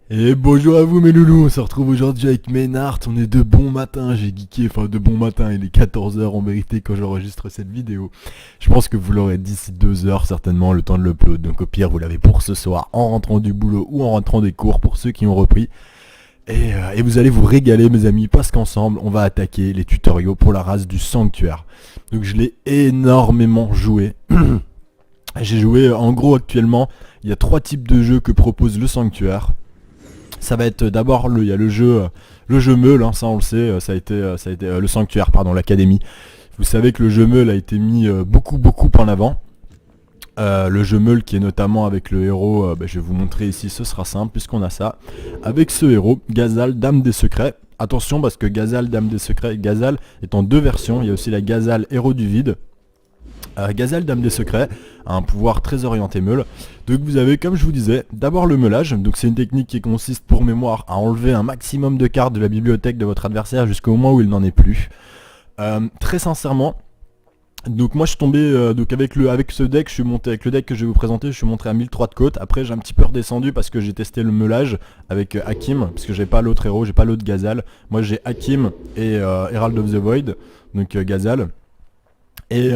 Et bonjour à vous mes loulous, on se retrouve aujourd'hui avec Ménard, on est de bon matin, j'ai geeké, enfin de bon matin, il est 14 heures en vérité quand j'enregistre cette vidéo. Je pense que vous l'aurez d'ici 2 heures certainement, le temps de l'upload, donc au pire vous l'avez pour ce soir en rentrant du boulot ou en rentrant des cours pour ceux qui ont repris. Et vous allez vous régaler mes amis, parce qu'ensemble on va attaquer les tutoriaux pour la race du sanctuaire. Donc je l'ai énormément joué. J'ai joué en gros actuellement, il y a 3 types de jeux que propose le sanctuaire. Ça va être d'abord il y a le jeu Meule, hein, ça on le sait, ça a été le sanctuaire, pardon, l'académie. Vous savez que le jeu Meule a été mis beaucoup en avant. Le jeu Meule qui est notamment avec le héros, je vais vous montrer ici, ce sera simple puisqu'on a ça. Avec ce héros, Ghazal, Dame des Secrets. Attention parce que Ghazal, Dame des Secrets, Ghazal est en 2 versions. Il y a aussi la Ghazal, Héros du Vide. Ghazal, Dame des Secrets, a un pouvoir très orienté meule. Donc vous avez, comme je vous disais, d'abord le meulage. Donc c'est une technique qui consiste pour mémoire à enlever un maximum de cartes de la bibliothèque de votre adversaire jusqu'au moment où il n'en est plus. Très sincèrement, donc moi je suis tombé donc avec ce deck, je suis monté avec le deck que je vais vous présenter, je suis monté à 1003 de côte. Après j'ai un petit peu redescendu parce que j'ai testé le meulage avec Hakim, parce que j'ai pas l'autre héros, j'ai pas l'autre Ghazal. Moi j'ai Hakim et Herald of the Void, donc Ghazal. Et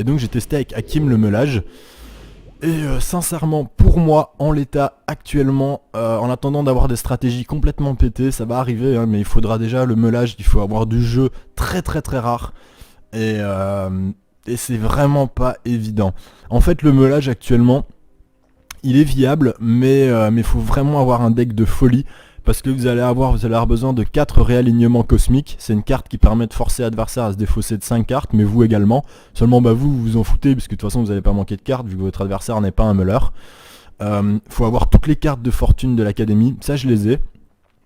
donc j'ai testé avec Hakim le meulage. Et sincèrement, pour moi, en l'état actuellement, en attendant d'avoir des stratégies complètement pétées, ça va arriver, hein, mais il faudra déjà le meulage, il faut avoir du jeu très rare. Et c'est vraiment pas évident. En fait, le meulage actuellement, il est viable, mais il faut vraiment avoir un deck de folie. Parce que vous allez avoir besoin de 4 réalignements cosmiques. C'est une carte qui permet de forcer l'adversaire à se défausser de 5 cartes, mais vous également. Seulement vous vous en foutez, puisque de toute façon vous n'allez pas manquer de cartes, vu que votre adversaire n'est pas un meuleur. Faut avoir toutes les cartes de fortune de l'académie, ça je les ai.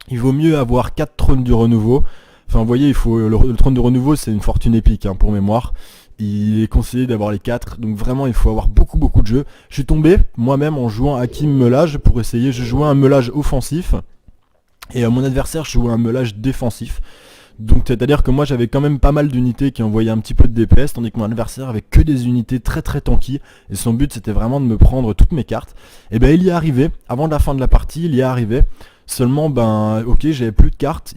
Il vaut mieux avoir 4 trônes du renouveau. Enfin vous voyez, le trône de renouveau c'est une fortune épique, hein, pour mémoire. Il est conseillé d'avoir les 4, donc vraiment il faut avoir beaucoup de jeux. Je suis tombé moi-même en jouant Hakim meulage pour essayer, je jouais un meulage offensif. Et mon adversaire jouait un meulage défensif. Donc c'est à dire que moi j'avais quand même pas mal d'unités qui envoyaient un petit peu de DPS, tandis que mon adversaire avait que des unités très tanky. Et son but c'était vraiment de me prendre toutes mes cartes. Et ben il y est arrivé, avant la fin de la partie, il y est arrivé. Seulement ok, j'avais plus de cartes,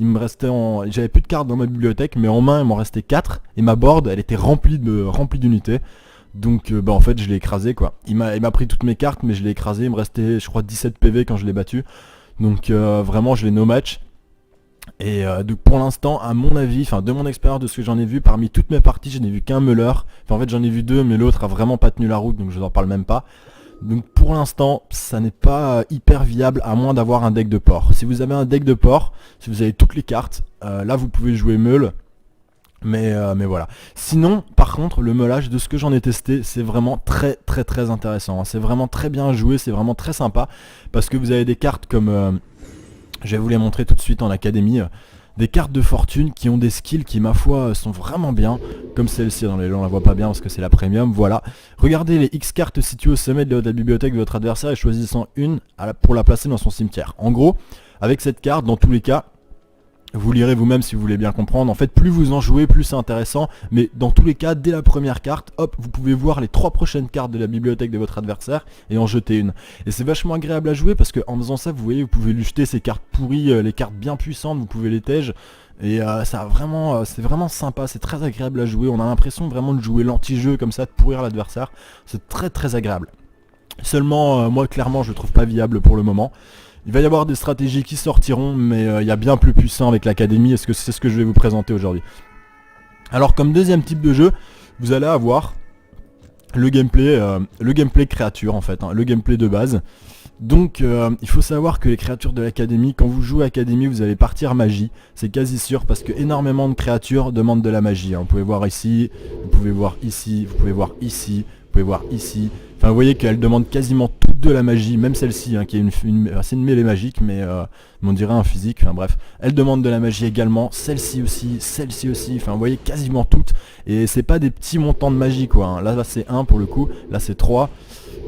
j'avais plus de cartes dans ma bibliothèque, mais en main il m'en restait 4. Et ma board elle était remplie d'unités. Donc en fait je l'ai écrasé quoi. Il m'a pris toutes mes cartes, mais je l'ai écrasé, il me restait je crois 17 PV quand je l'ai battu. Donc vraiment je l'ai no match. Et donc pour l'instant, à mon avis, enfin de mon expérience, de ce que j'en ai vu, parmi toutes mes parties, je n'ai vu qu'un meuleur. Enfin en fait j'en ai vu 2, mais l'autre a vraiment pas tenu la route, donc je n'en parle même pas. Donc pour l'instant, ça n'est pas hyper viable à moins d'avoir un deck de port. Si vous avez un deck de port, si vous avez toutes les cartes, là vous pouvez jouer meule. Mais voilà. Sinon, par contre, le meulage, de ce que j'en ai testé, c'est vraiment très intéressant. C'est vraiment très bien joué, c'est vraiment très sympa. Parce que vous avez des cartes comme... je vais vous les montrer tout de suite en académie. Des cartes de fortune qui ont des skills qui, ma foi, sont vraiment bien. Comme celle-ci, dans les lots, on la voit pas bien parce que c'est la premium. Voilà. Regardez les X cartes situées au sommet de la bibliothèque de votre adversaire et choisissant une pour la placer dans son cimetière. En gros, avec cette carte, dans tous les cas... Vous lirez vous-même si vous voulez bien comprendre. En fait, plus vous en jouez, plus c'est intéressant. Mais dans tous les cas, dès la première carte, hop, vous pouvez voir les 3 prochaines cartes de la bibliothèque de votre adversaire et en jeter une. Et c'est vachement agréable à jouer parce qu'en faisant ça, vous voyez, vous pouvez lui jeter ces cartes pourries, les cartes bien puissantes, vous pouvez les tège. Et c'est vraiment sympa, c'est très agréable à jouer. On a l'impression vraiment de jouer l'anti-jeu comme ça, de pourrir l'adversaire. C'est très agréable. Seulement, moi, clairement, je le trouve pas viable pour le moment. Il va y avoir des stratégies qui sortiront, mais il y a bien plus puissant avec l'académie, et c'est ce que je vais vous présenter aujourd'hui. Alors comme deuxième type de jeu, vous allez avoir le gameplay créature en fait, hein, le gameplay de base. Donc il faut savoir que les créatures de l'académie, quand vous jouez à académie, vous allez partir magie, c'est quasi sûr parce que énormément de créatures demandent de la magie, hein. Vous pouvez voir ici, vous pouvez voir ici, vous pouvez voir ici, vous pouvez voir ici. Enfin vous voyez qu'elles demandent quasiment toutes de la magie, même celle-ci, hein, qui est c'est une mêlée magique, mais on dirait un physique, enfin bref. Elle demande de la magie également, celle-ci aussi, enfin vous voyez quasiment toutes. Et c'est pas des petits montants de magie quoi, hein. Là c'est 1 pour le coup, là c'est 3.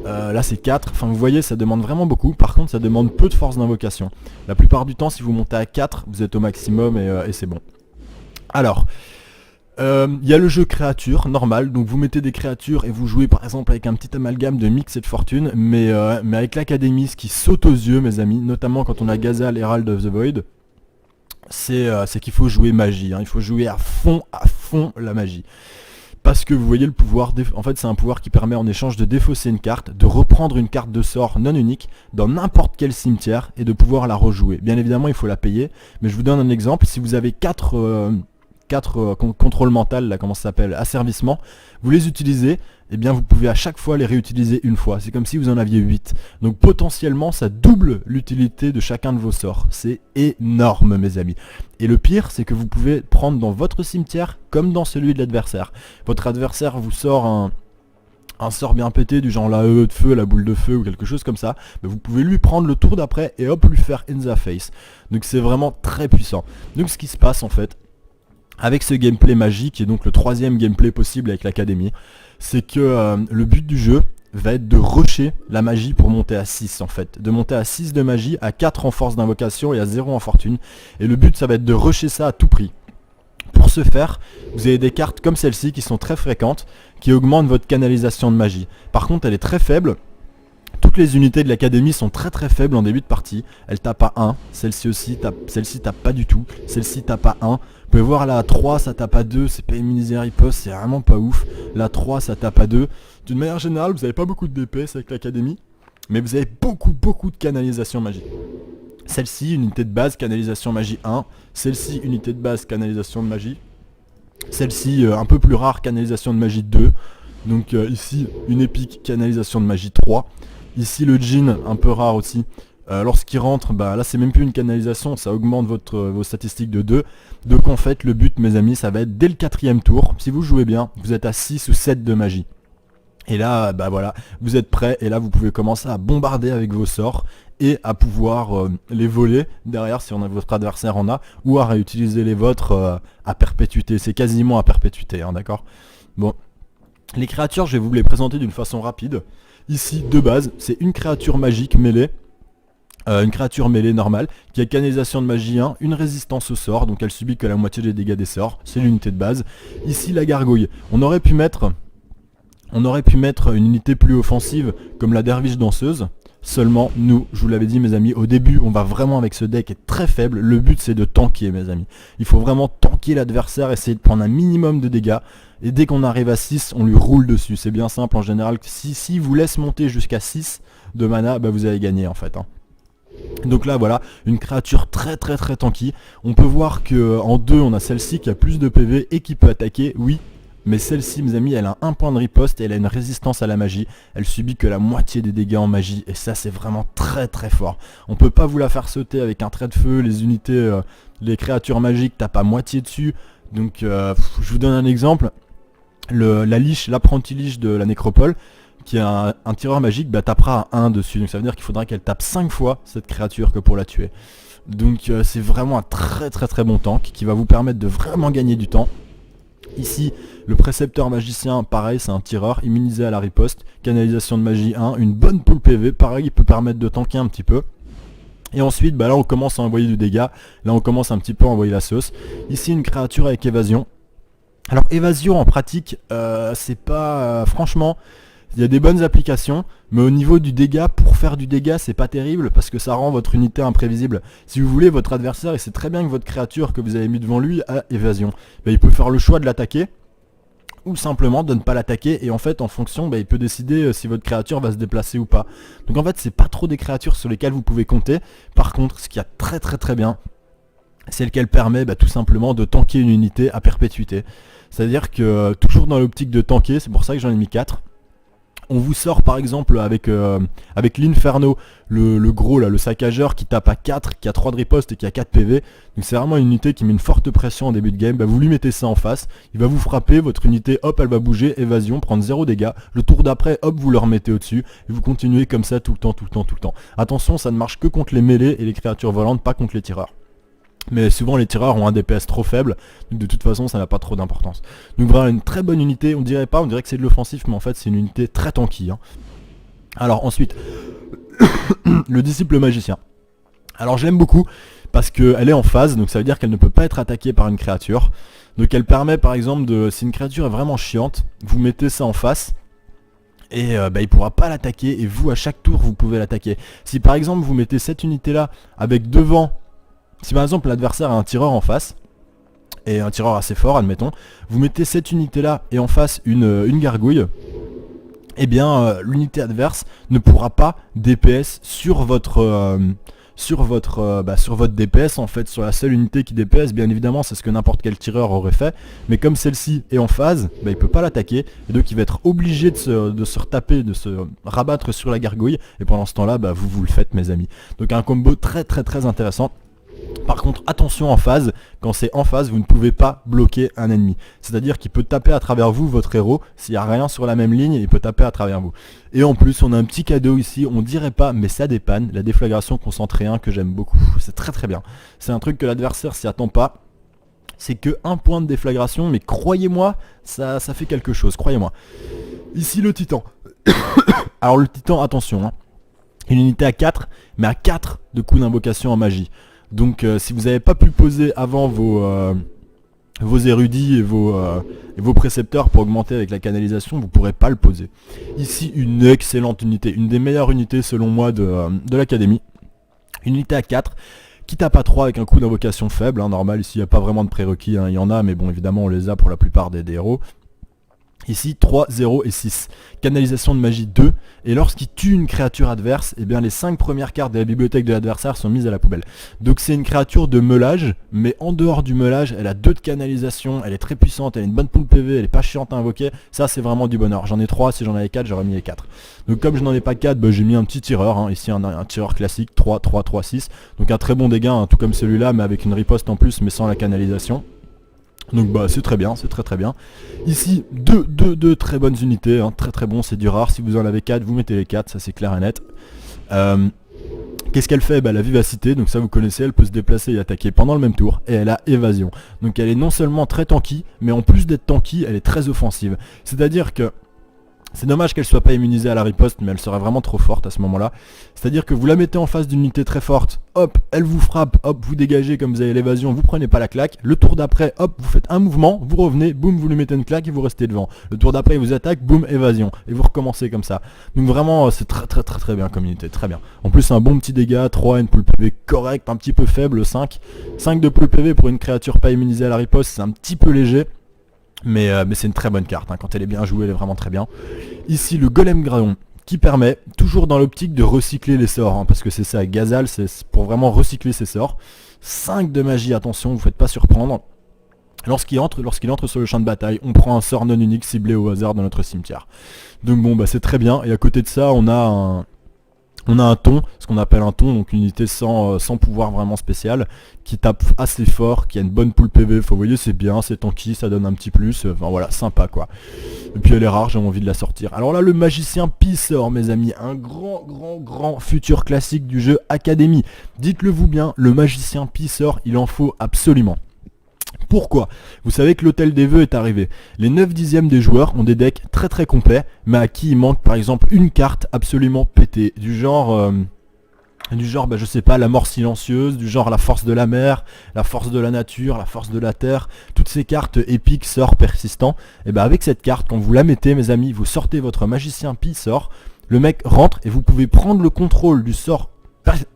Là c'est 4, enfin vous voyez ça demande vraiment beaucoup. Par contre ça demande peu de force d'invocation. La plupart du temps si vous montez à 4 vous êtes au maximum et c'est bon. Alors Il y a le jeu créature, normal, donc vous mettez des créatures et vous jouez par exemple avec un petit amalgame de mix et de fortune, mais avec l'académie, ce qui saute aux yeux mes amis, notamment quand on a Ghazal, Herald of the Void, c'est qu'il faut jouer magie, hein. Il faut jouer à fond la magie. Parce que vous voyez le pouvoir, en fait c'est un pouvoir qui permet en échange de défausser une carte, de reprendre une carte de sort non unique dans n'importe quel cimetière et de pouvoir la rejouer. Bien évidemment il faut la payer, mais je vous donne un exemple, si vous avez 4 contrôle mental, là comment ça s'appelle, asservissement, vous les utilisez, et bien vous pouvez à chaque fois les réutiliser une fois. C'est comme si vous en aviez 8. Donc potentiellement ça double l'utilité de chacun de vos sorts. C'est énorme mes amis. Et le pire c'est que vous pouvez prendre dans votre cimetière comme dans celui de l'adversaire. Votre adversaire vous sort un sort bien pété du genre la de feu, la boule de feu ou quelque chose comme ça, vous pouvez lui prendre le tour d'après et hop lui faire in the face. Donc c'est vraiment très puissant. Donc ce qui se passe en fait, avec ce gameplay magique, et donc le 3ème gameplay possible avec l'académie, c'est que le but du jeu va être de rusher la magie pour monter à 6 en fait. De monter à 6 de magie, à 4 en force d'invocation et à 0 en fortune. Et le but ça va être de rusher ça à tout prix. Pour ce faire, vous avez des cartes comme celle-ci qui sont très fréquentes, qui augmentent votre canalisation de magie. Par contre elle est très faible. Toutes les unités de l'académie sont très faibles en début de partie. Elle tape à 1, celle-ci aussi, celle-ci tape pas du tout, celle-ci tape à 1. Vous pouvez voir la 3 ça tape à 2, c'est pas immunisé à riposte, c'est vraiment pas ouf. La 3 ça tape à 2. D'une manière générale vous avez pas beaucoup de DPS avec l'académie, mais vous avez beaucoup de canalisation magie. Celle-ci, unité de base, canalisation magie 1. Celle-ci, unité de base, canalisation de magie. Celle-ci, un peu plus rare, canalisation de magie 2. Donc ici, une épique, canalisation de magie 3. Ici le djinn, un peu rare aussi, lorsqu'il rentre, là c'est même plus une canalisation, ça augmente vos statistiques de 2. Donc en fait le but mes amis ça va être dès le 4ème tour, si vous jouez bien, vous êtes à 6 ou 7 de magie. Et là voilà, vous êtes prêts et là vous pouvez commencer à bombarder avec vos sorts et à pouvoir les voler derrière si votre adversaire en a, ou à réutiliser les vôtres à perpétuité, c'est quasiment à perpétuité, hein, d'accord. Bon, les créatures je vais vous les présenter d'une façon rapide. Ici, de base, c'est une créature magique mêlée, une créature mêlée normale, qui a canalisation de magie 1, une résistance au sort, donc elle subit que la moitié des dégâts des sorts, c'est l'unité de base. Ici, la gargouille. On aurait pu mettre une unité plus offensive, comme la derviche danseuse. Seulement, nous, je vous l'avais dit mes amis, au début, on va vraiment avec ce deck est très faible. Le but, c'est de tanker mes amis. Il faut vraiment tanker l'adversaire, essayer de prendre un minimum de dégâts. Et dès qu'on arrive à 6, on lui roule dessus. C'est bien simple en général. Si vous laisse monter jusqu'à 6 de mana, vous allez gagner en fait, hein. Donc là voilà, une créature très tanky. On peut voir qu'en 2, on a celle-ci qui a plus de PV et qui peut attaquer, oui. Mais celle-ci mes amis, elle a un point de riposte et elle a une résistance à la magie. Elle subit que la moitié des dégâts en magie. Et ça c'est vraiment très fort. On peut pas vous la faire sauter avec un trait de feu. Les unités, les créatures magiques tapent à moitié dessus. Donc je vous donne un exemple. L'apprenti liche de la nécropole, qui est un tireur magique, tapera à 1 dessus. Donc ça veut dire qu'il faudra qu'elle tape 5 fois cette créature que pour la tuer. Donc c'est vraiment un très bon tank qui va vous permettre de vraiment gagner du temps. Ici, le précepteur magicien, pareil, c'est un tireur, immunisé à la riposte, canalisation de magie 1, une bonne pool PV, pareil, il peut permettre de tanker un petit peu. Et ensuite, là on commence à envoyer du dégât, là on commence un petit peu à envoyer la sauce. Ici, une créature avec évasion. Alors évasion en pratique, c'est pas... franchement, il y a des bonnes applications, mais au niveau du dégât, pour faire du dégât, c'est pas terrible, parce que ça rend votre unité imprévisible. Si vous voulez, votre adversaire, il sait très bien que votre créature que vous avez mis devant lui a évasion. Il peut faire le choix de l'attaquer, ou simplement de ne pas l'attaquer, et en fait, en fonction, il peut décider si votre créature va se déplacer ou pas. Donc en fait, c'est pas trop des créatures sur lesquelles vous pouvez compter. Par contre, ce qui est très bien, c'est qu'elle permet tout simplement de tanker une unité à perpétuité. C'est-à-dire que, toujours dans l'optique de tanker, c'est pour ça que j'en ai mis 4, on vous sort par exemple avec l'Inferno, le gros là, le saccageur qui tape à 4, qui a 3 de riposte et qui a 4 PV. Donc c'est vraiment une unité qui met une forte pression en début de game. Vous lui mettez ça en face, il va vous frapper, votre unité hop elle va bouger, évasion, prendre 0 dégâts. Le tour d'après hop vous le remettez au-dessus et vous continuez comme ça tout le temps. Attention, ça ne marche que contre les mêlées et les créatures volantes, pas contre les tireurs. Mais souvent les tireurs ont un DPS trop faible, donc de toute façon ça n'a pas trop d'importance. Donc vraiment une très bonne unité, on dirait que c'est de l'offensif, mais en fait c'est une unité très tanky, hein. Alors ensuite, le disciple magicien. Alors je l'aime beaucoup, parce qu'elle est en phase, donc ça veut dire qu'elle ne peut pas être attaquée par une créature. Donc elle permet par exemple de, si une créature est vraiment chiante, vous mettez ça en face, et il pourra pas l'attaquer, et vous à chaque tour vous pouvez l'attaquer. Si par exemple vous mettez cette unité là avec devant, si par exemple l'adversaire a un tireur en face, et un tireur assez fort admettons, vous mettez cette unité là et en face une gargouille, et bien l'unité adverse ne pourra pas DPS sur votre DPS en fait, sur la seule unité qui DPS. Bien évidemment c'est ce que n'importe quel tireur aurait fait, mais comme celle-ci est en phase, il peut pas l'attaquer, et donc il va être obligé de se retaper, de se rabattre sur la gargouille, et pendant ce temps là vous le faites mes amis. Donc un combo très très très intéressant. Par contre attention en phase, quand c'est en phase vous ne pouvez pas bloquer un ennemi. C'est à dire qu'il peut taper à travers vous, votre héros, s'il n'y a rien sur la même ligne il peut taper à travers vous. Et en plus on a un petit cadeau ici, on dirait pas mais ça dépanne, la déflagration concentrée 1 que j'aime beaucoup. C'est très très bien, c'est un truc que l'adversaire s'y attend pas. C'est que un point de déflagration, mais croyez-moi, ça fait quelque chose, croyez-moi. Ici le titan. Alors le titan, attention, hein. Une unité à 4, mais à 4 de coups d'invocation en magie. Donc si vous n'avez pas pu poser avant vos érudits et vos précepteurs pour augmenter avec la canalisation, vous ne pourrez pas le poser. Ici une excellente unité, une des meilleures unités selon moi de l'académie. Une unité à 4 qui tape à 3 avec un coup d'invocation faible, hein, normal, ici il n'y a pas vraiment de prérequis, hein, il y en a mais bon évidemment on les a pour la plupart des héros. Ici 3, 0 et 6. Canalisation de magie 2. Et lorsqu'il tue une créature adverse, eh bien les 5 premières cartes de la bibliothèque de l'adversaire sont mises à la poubelle. Donc c'est une créature de meulage, mais en dehors du meulage, elle a 2 de canalisation, elle est très puissante, elle a une bonne pool PV, elle est pas chiante à invoquer. Ça c'est vraiment du bonheur. J'en ai 3, si j'en avais 4, j'aurais mis les 4. Donc comme je n'en ai pas 4, j'ai mis un petit tireur, hein. Ici un tireur classique, 3, 3, 3, 6. Donc un très bon dégât, hein, tout comme celui-là, mais avec une riposte en plus, mais sans la canalisation. Donc c'est très bien, c'est très très bien. Ici deux très bonnes unités, hein, très très bon, c'est du rare. Si vous en avez 4, vous mettez les 4, ça c'est clair et net. Qu'est-ce qu'elle fait? La vivacité, donc ça vous connaissez, elle peut se déplacer et attaquer pendant le même tour, et elle a évasion. Donc elle est non seulement très tanky, mais en plus d'être tanky, elle est très offensive. C'est-à-dire que c'est dommage qu'elle soit pas immunisée à la riposte, mais elle serait vraiment trop forte à ce moment-là. C'est-à-dire que vous la mettez en face d'une unité très forte, hop, elle vous frappe, hop, vous dégagez comme vous avez l'évasion, vous prenez pas la claque. Le tour d'après, hop, vous faites un mouvement, vous revenez, boum, vous lui mettez une claque et vous restez devant. Le tour d'après, il vous attaque, boum, évasion. Et vous recommencez comme ça. Donc vraiment, c'est très très très très bien comme unité, très bien. En plus, un bon petit dégât, 3, une pool PV correct, un petit peu faible, 5. 5 de pool PV pour une créature pas immunisée à la riposte, c'est un petit peu léger. Mais c'est une très bonne carte, hein. Quand elle est bien jouée, elle est vraiment très bien. Ici le Golem Graon qui permet, toujours dans l'optique de recycler les sorts, hein, parce que c'est ça, Gazal, c'est pour vraiment recycler ses sorts. 5 de magie, attention, vous faites pas surprendre. Lorsqu'il entre sur le champ de bataille, on prend un sort non unique ciblé au hasard dans notre cimetière. Donc bon, c'est très bien, et à côté de ça, on a un ton, ce qu'on appelle un ton, donc une unité sans pouvoir vraiment spécial, qui tape assez fort, qui a une bonne pool PV, vous voyez c'est bien, c'est tanky, ça donne un petit plus, enfin voilà, sympa quoi. Et puis elle est rare, j'ai envie de la sortir. Alors là le magicien Pissor mes amis, un grand futur classique du jeu Académie. Dites-le vous bien, le magicien Pissor, il en faut absolument. Pourquoi? Vous savez que l'hôtel des vœux est arrivé. Les 9/10 des joueurs ont des decks très très complets, mais à qui il manque par exemple une carte absolument pétée. Du genre, je sais pas, la mort silencieuse, du genre la force de la mer, la force de la nature, la force de la terre, toutes ces cartes épiques, sorts persistants. Et avec cette carte, quand vous la mettez mes amis, vous sortez votre magicien Pissor, le mec rentre et vous pouvez prendre le contrôle du sort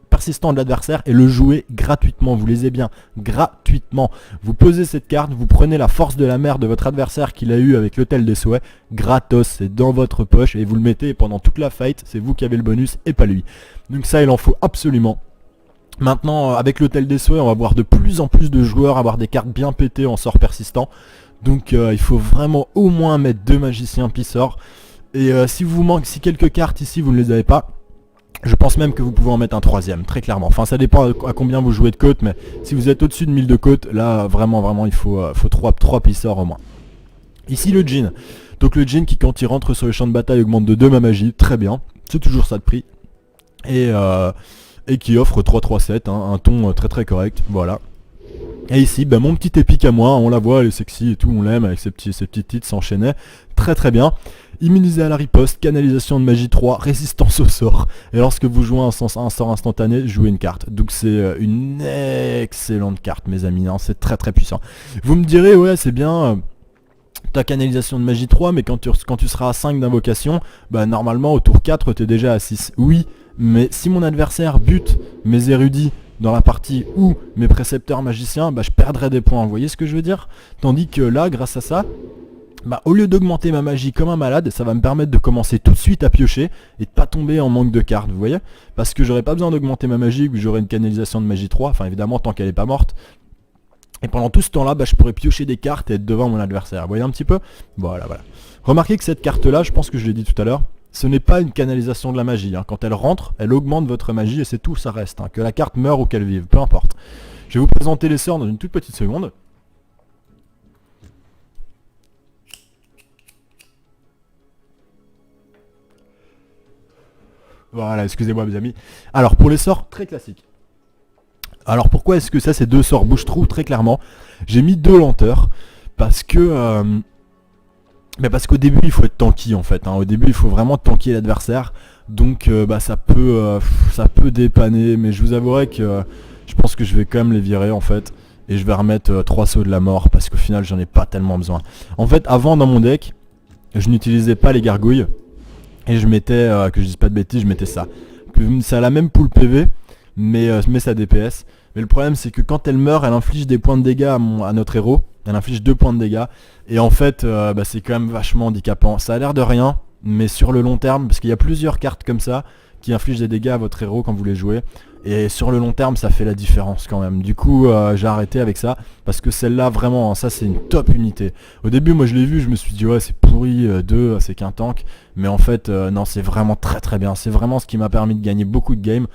persistant de l'adversaire et le jouer gratuitement, vous lisez bien, gratuitement. Vous posez cette carte, vous prenez la force de la mer de votre adversaire qu'il a eu avec l'hôtel des souhaits, gratos, c'est dans votre poche et vous le mettez et pendant toute la fight, c'est vous qui avez le bonus et pas lui. Donc ça il en faut absolument. Maintenant avec l'hôtel des souhaits, on va voir de plus en plus de joueurs avoir des cartes bien pétées en sort persistant. Donc il faut vraiment au moins mettre 2 magiciens Pissor. Et si vous manque, si quelques cartes ici vous ne les avez pas, je pense même que vous pouvez en mettre un 3ème, très clairement. Enfin, ça dépend à combien vous jouez de côte, mais si vous êtes au-dessus de 1000 de côte, là, vraiment, il faut 3 Pissor au moins. Ici, le Djinn. Donc le Djinn qui, quand il rentre sur le champ de bataille, augmente de 2 ma magie, très bien. C'est toujours ça de prix. Et qui offre 3-3-7, hein, un ton très très correct, voilà. Et ici, mon petit épique à moi, on la voit, elle est sexy et tout, on l'aime avec ses petits titres s'enchaînaient, très très bien. Immunisé à la riposte, canalisation de magie 3, résistance au sort. Et lorsque vous jouez un sort instantané, jouez une carte. Donc c'est une excellente carte mes amis, hein, c'est très très puissant. Vous me direz ouais c'est bien ta canalisation de magie 3, mais quand tu seras à 5 d'invocation, bah normalement au tour 4 t'es déjà à 6. Oui, mais si mon adversaire bute mes érudits dans la partie ou mes précepteurs magiciens, bah je perdrai des points, vous voyez ce que je veux dire? Tandis que là, grâce à ça, bah au lieu d'augmenter ma magie comme un malade, ça va me permettre de commencer tout de suite à piocher et de pas tomber en manque de cartes, vous voyez? Parce que j'aurais pas besoin d'augmenter ma magie, que j'aurai une canalisation de magie 3, enfin évidemment tant qu'elle est pas morte. Et pendant tout ce temps-là, bah, je pourrais piocher des cartes et être devant mon adversaire. Vous voyez un petit peu? Voilà, voilà. Remarquez que cette carte-là, je pense que je l'ai dit tout à l'heure, ce n'est pas une canalisation de la magie. Hein. Quand elle rentre, elle augmente votre magie et c'est tout, ça reste. Hein. Que la carte meure ou qu'elle vive, peu importe. Je vais vous présenter les sorts dans une toute petite seconde. Voilà, excusez-moi mes amis. Alors pour les sorts très classiques. Alors pourquoi est-ce que ça ces deux sorts bouche-trou? Très clairement, j'ai mis 2 lenteurs parce que parce qu'au début il faut être tanky en fait. Hein. Au début il faut vraiment tanker l'adversaire. Donc bah ça peut dépanner, mais je vous avouerai que je pense que je vais quand même les virer en fait. Et je vais remettre 3 sauts de la mort parce qu'au final j'en ai pas tellement besoin. En fait avant dans mon deck, je n'utilisais pas les gargouilles. Et je mettais, que je dise pas de bêtises, je mettais ça. Ça a la même pool PV, mais ça DPS. Mais le problème c'est que quand elle meurt, elle inflige des points de dégâts à notre héros. Elle inflige 2 points de dégâts. Et en fait, bah, c'est quand même vachement handicapant. Ça a l'air de rien, mais sur le long terme, parce qu'il y a plusieurs cartes comme ça qui infligent des dégâts à votre héros quand vous les jouez. Et sur le long terme ça fait la différence quand même. Du coup j'ai arrêté avec ça. Parce que celle-là vraiment, hein, ça c'est une top unité. Au début moi je l'ai vu, je me suis dit ouais c'est pourri, 2, c'est qu'un tank. Mais en fait non c'est vraiment très très bien. C'est vraiment ce qui m'a permis de gagner beaucoup de games.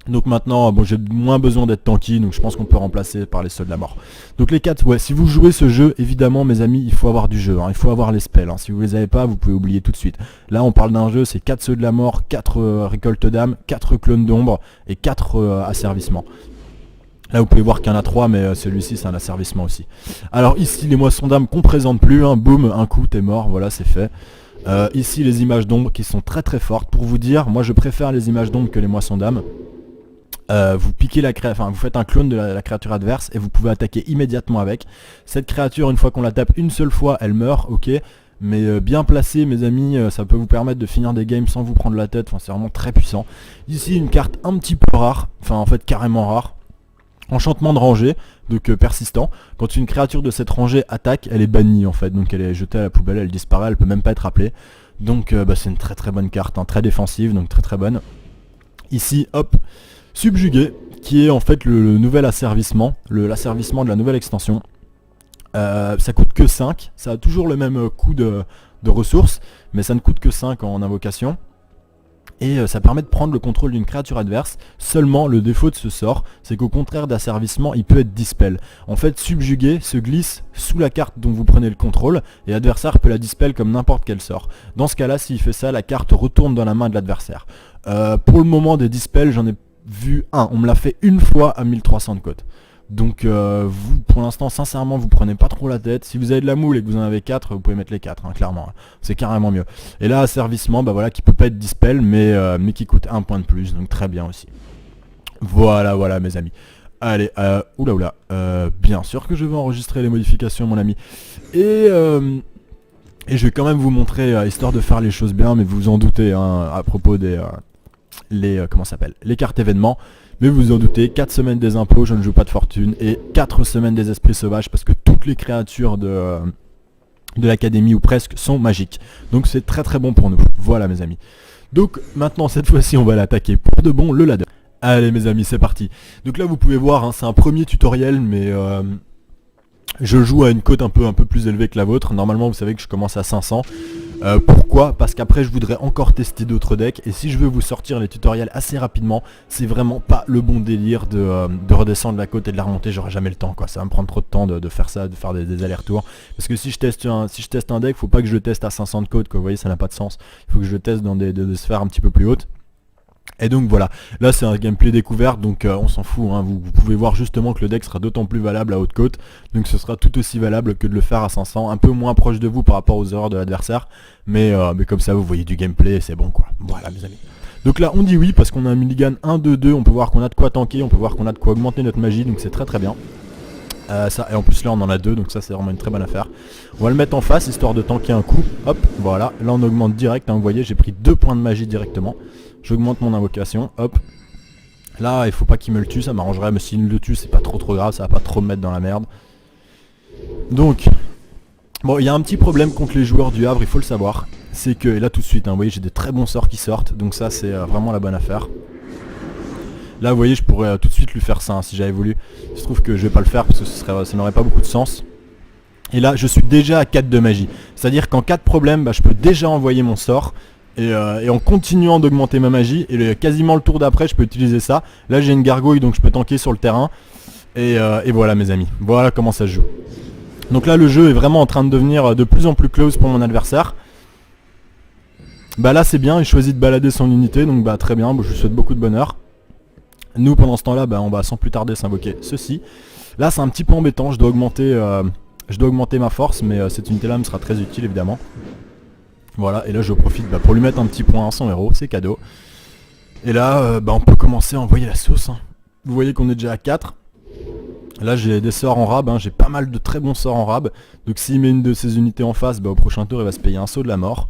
Donc maintenant, bon, j'ai moins besoin d'être tanky, donc je pense qu'on peut remplacer par les sauts de la mort. Donc les 4, ouais, si vous jouez ce jeu, évidemment mes amis, il faut avoir du jeu, hein, il faut avoir les spells. Hein. Si vous les avez pas, vous pouvez oublier tout de suite. Là on parle d'un jeu, c'est 4 sauts de la mort, 4 récoltes d'âme, 4 clones d'ombre et 4 asservissements. Là vous pouvez voir qu'il y en a 3, mais celui-ci c'est un asservissement aussi. Alors ici les moissons d'âme qu'on présente plus, hein, boum, un coup t'es mort, voilà c'est fait. Ici les images d'ombre qui sont très très fortes. Pour vous dire, moi je préfère les images d'ombre que les moissons d'âme. Vous piquez vous faites un clone de la créature adverse et vous pouvez attaquer immédiatement avec. Cette créature, une fois qu'on la tape une seule fois, elle meurt, ok. Mais bien placé mes amis, ça peut vous permettre de finir des games sans vous prendre la tête, enfin c'est vraiment très puissant. Ici une carte un petit peu rare, enfin en fait carrément rare. Enchantement de rangée, donc persistant. Quand une créature de cette rangée attaque, elle est bannie en fait, donc elle est jetée à la poubelle, elle disparaît, elle peut même pas être appelée. Donc bah, c'est une très très bonne carte, hein, très défensive, donc très très bonne. Ici, hop, Subjugué, qui est en fait le nouvel asservissement, l'asservissement de la nouvelle extension. Ça coûte que 5, ça a toujours le même coût de ressources, mais ça ne coûte que 5 en invocation. Et ça permet de prendre le contrôle d'une créature adverse. Seulement le défaut de ce sort, c'est qu'au contraire d'asservissement, il peut être dispel. En fait, subjugué se glisse sous la carte dont vous prenez le contrôle, et l'adversaire peut la dispel comme n'importe quel sort. Dans ce cas-là, s'il fait ça, la carte retourne dans la main de l'adversaire. Pour le moment des dispels, j'en ai vu un, on me l'a fait une fois à 1300 de cote. Donc vous pour l'instant sincèrement vous prenez pas trop la tête. Si vous avez de la moule et que vous en avez 4, vous pouvez mettre les 4 hein, clairement, hein. C'est carrément mieux. Et là asservissement, bah voilà, qui peut pas être dispel mais qui coûte 1 point de plus, donc très bien aussi. Voilà voilà mes amis. Allez, oula, bien sûr que je vais enregistrer les modifications mon ami. Et je vais quand même vous montrer, histoire de faire les choses bien, mais vous vous en doutez hein, à propos des comment ça s'appelle, les cartes événements. Mais vous vous en doutez, 4 semaines des impôts, je ne joue pas de fortune, et 4 semaines des esprits sauvages, parce que toutes les créatures de l'académie, ou presque, sont magiques. Donc c'est très très bon pour nous. Voilà mes amis. Donc maintenant, cette fois-ci, on va l'attaquer pour de bon, le ladder. Allez mes amis, c'est parti. Donc là, vous pouvez voir, hein, c'est un premier tutoriel, mais je joue à une cote un peu plus élevée que la vôtre. Normalement, vous savez que je commence à 500. Pourquoi? Parce qu'après je voudrais encore tester d'autres decks, et si je veux vous sortir les tutoriels assez rapidement, c'est vraiment pas le bon délire de redescendre la côte et de la remonter. J'aurai jamais le temps quoi, ça va me prendre trop de temps de faire ça, de faire des allers-retours. Parce que si je teste un deck, faut pas que je le teste à 500 de côte quoi, vous voyez ça n'a pas de sens. Il faut que je le teste dans des sphères un petit peu plus hautes. Et donc voilà, là c'est un gameplay découverte, donc on s'en fout, hein. Vous pouvez voir justement que le deck sera d'autant plus valable à haute côte, donc ce sera tout aussi valable que de le faire à 500, un peu moins proche de vous par rapport aux erreurs de l'adversaire, mais comme ça vous voyez du gameplay et c'est bon quoi, voilà mes amis. Donc là on dit oui parce qu'on a un mulligan 1-2-2, on peut voir qu'on a de quoi tanker, on peut voir qu'on a de quoi augmenter notre magie, donc c'est très très bien. Ça, et en plus là on en a deux, donc ça c'est vraiment une très bonne affaire. On va le mettre en face histoire de tanker un coup, hop, voilà, là on augmente direct, hein, vous voyez j'ai pris 2 points de magie directement. J'augmente mon invocation, hop. Là, il faut pas qu'il me le tue, ça m'arrangerait, mais s'il me le tue, c'est pas trop grave, ça va pas trop me mettre dans la merde. Donc, bon, il y a un petit problème contre les joueurs du Havre, il faut le savoir. C'est que, et là tout de suite, hein, vous voyez, j'ai des très bons sorts qui sortent, donc ça c'est vraiment la bonne affaire. Là, vous voyez, je pourrais tout de suite lui faire ça, hein, si j'avais voulu. Il se trouve que je vais pas le faire, parce que ça n'aurait pas beaucoup de sens. Et là, je suis déjà à 4 de magie. C'est-à-dire qu'en cas de problème, bah, je peux déjà envoyer mon sort. Et en continuant d'augmenter ma magie, et quasiment le tour d'après je peux utiliser ça. Là j'ai une gargouille donc je peux tanker sur le terrain. Et voilà mes amis, voilà comment ça se joue. Donc là le jeu est vraiment en train de devenir de plus en plus close pour mon adversaire. Bah là c'est bien, il choisit de balader son unité, donc bah très bien, je lui souhaite beaucoup de bonheur. Nous pendant ce temps là, bah, on va sans plus tarder s'invoquer ceci. Là c'est un petit peu embêtant, je dois augmenter ma force, mais cette unité là me sera très utile évidemment. Voilà, et là je profite pour lui mettre un petit point à son héros, c'est cadeau. Et là, on peut commencer à envoyer la sauce, hein. Vous voyez qu'on est déjà à 4. Là j'ai des sorts en rab, hein. J'ai pas mal de très bons sorts en rab. Donc s'il met une de ses unités en face, au prochain tour il va se payer un saut de la mort.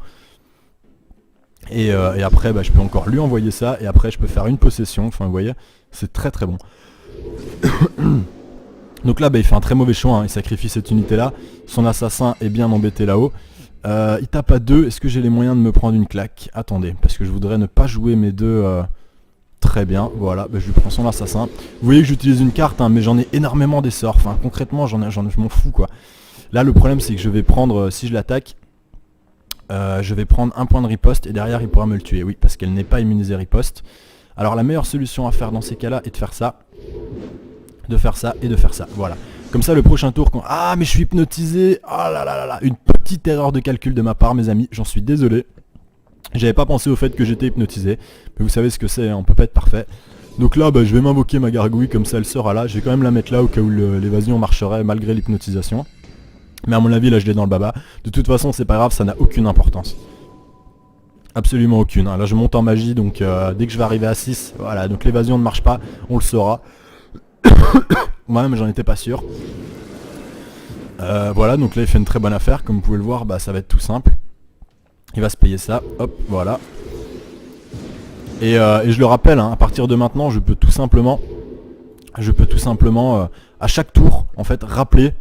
Et après je peux encore lui envoyer ça, et après je peux faire une possession, enfin vous voyez, c'est très très bon. Donc là il fait un très mauvais choix, hein. Il sacrifie cette unité là, son assassin est bien embêté là-haut. Il tape à 2, est-ce que j'ai les moyens de me prendre une claque? Attendez, parce que je voudrais ne pas jouer mes deux... Très bien, voilà, je lui prends son assassin. Vous voyez que j'utilise une carte, hein, mais j'en ai énormément des sorts, enfin concrètement je m'en fous quoi. Là le problème c'est que je vais prendre, si je l'attaque, je vais prendre un point de riposte et derrière il pourra me le tuer, oui, parce qu'elle n'est pas immunisée riposte. Alors la meilleure solution à faire dans ces cas là est de faire ça, et de faire ça, voilà. Comme ça le prochain tour quand... Ah mais je suis hypnotisé. Ah là là là là. Une petite erreur de calcul de ma part mes amis, j'en suis désolé. J'avais pas pensé au fait que j'étais hypnotisé. Mais vous savez ce que c'est, hein, on peut pas être parfait. Donc là je vais m'invoquer ma gargouille, comme ça elle sera là. Je vais quand même la mettre là au cas où l'évasion marcherait malgré l'hypnotisation. Mais à mon avis là je l'ai dans le baba. De toute façon c'est pas grave, ça n'a aucune importance. Absolument aucune, hein. Là je monte en magie donc dès que je vais arriver à 6, voilà, donc l'évasion ne marche pas, on le saura. Moi-même j'en étais pas sûr. Voilà, donc là il fait une très bonne affaire, comme vous pouvez le voir, ça va être tout simple. Il va se payer ça, hop, voilà. Et je le rappelle, hein, à partir de maintenant, je peux tout simplement, à chaque tour, en fait, rappeler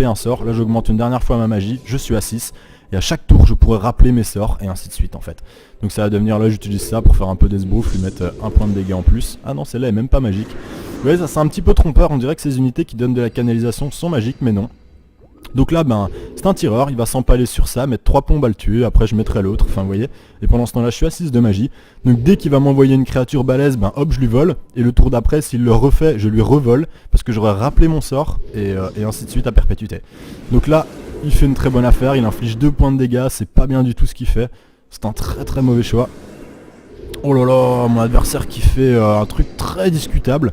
un sort. Là j'augmente une dernière fois ma magie, je suis à 6. Et à chaque tour, je pourrais rappeler mes sorts, et ainsi de suite, en fait. Donc ça va devenir, là j'utilise ça pour faire un peu d'esbrouf, lui mettre un point de dégâts en plus. Ah non, celle-là est même pas magique. Vous voyez, ça c'est un petit peu trompeur, on dirait que ces unités qui donnent de la canalisation sont magiques, mais non. Donc là, c'est un tireur, il va s'empaler sur ça, mettre 3 plombes à le tuer, après je mettrai l'autre, enfin vous voyez. Et pendant ce temps-là, je suis à 6 de magie. Donc dès qu'il va m'envoyer une créature balèze, hop, je lui vole. Et le tour d'après, s'il le refait, je lui revole, parce que j'aurais rappelé mon sort, et ainsi de suite à perpétuité. Donc là, il fait une très bonne affaire, il inflige 2 points de dégâts, c'est pas bien du tout ce qu'il fait. C'est un très très mauvais choix. Oh là là, mon adversaire qui fait un truc très discutable.